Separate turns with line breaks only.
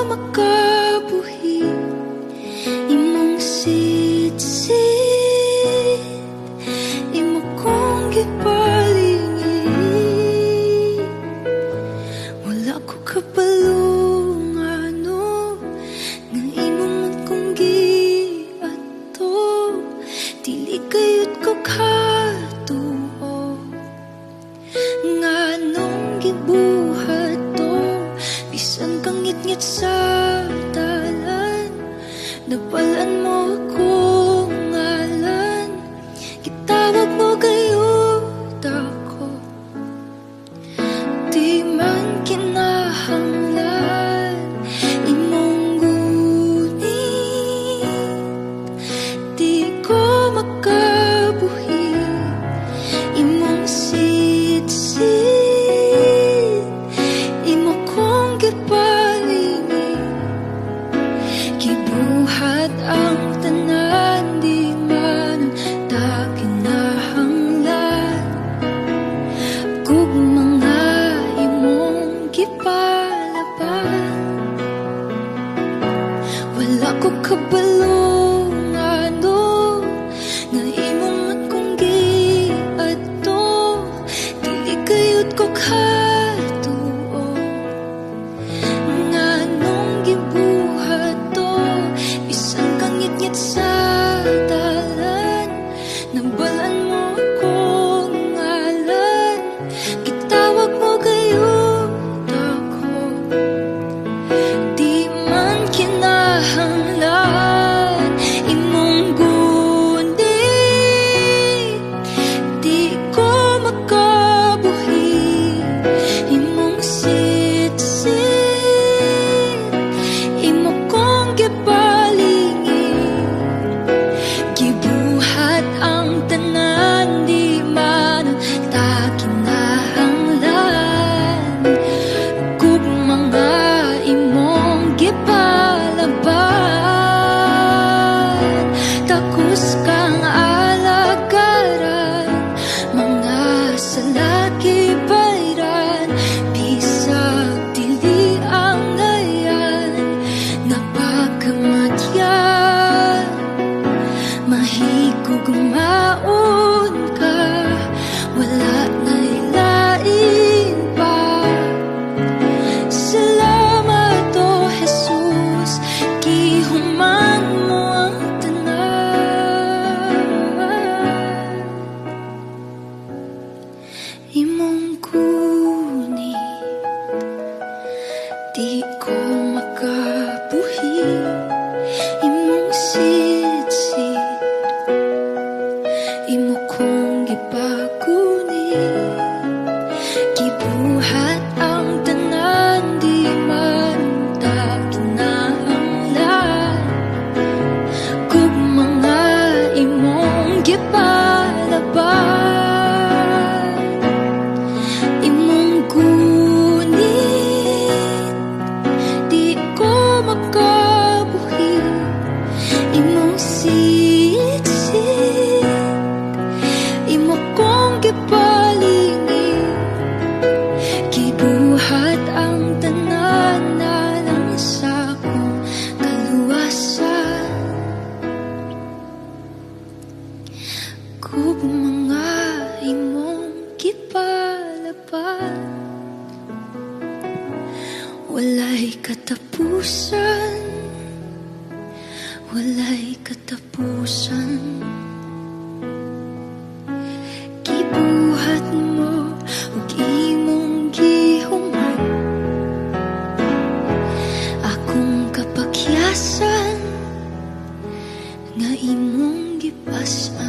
makabuhi imong sitsit, imo kong gipalingi. Wala ko kapalungano nga imo man kong giadto, dili kayut ko katuo nganong gibuhat to. Bisan kang ngit-ngit sa dalan, napalaan mo akong ngalan, gitawag mo gayud ako. Di man kinahanglan imong ngunit, di ko makabuhi imong sitsit, imo kong gipalingi. Gibuhat ang tanan, di man ta kinahanglan, kung mga imong gipalaban. Wala ko kabalungano nga imo man kong giadto, dili kayud ko katuo nganong gibuhat to. Bisan kang ngit-ngit sa dalan, nabalaan mo akong ngalan, gitawag mo gayud ako. Di man kinahanglan imong gunit, di ko makabuhi imong sitsit, imo kong gipalingi. Gibuhat ang tanan, di man ta kinahanglan, kung mga imong gipalaban. Takos kang alagaran, mga salaki bayran, bisag dili ang ngayan, napakamatyan. Mahigog maun ka, wala na'y lain pa. Salamat o Jesus, gihuman mo ang tanan. Imong gunit, di ko makabuhi imong sitsit, imo kong gipagunit. Gibuhat ang tanan, di man ta kinahanglan, kung mga imong gipalaban. Imong gunit, di ko makabuhi imong sitsit, imo kong gipalingi. Gibuhat ang tanan, nalang sa akong kaluwasan, kung mga imong gipalaban. Walay katapusan, walay katapusan. Gibuhat mo ug imong gihuman, akong kapakyasan nga imong gipasan.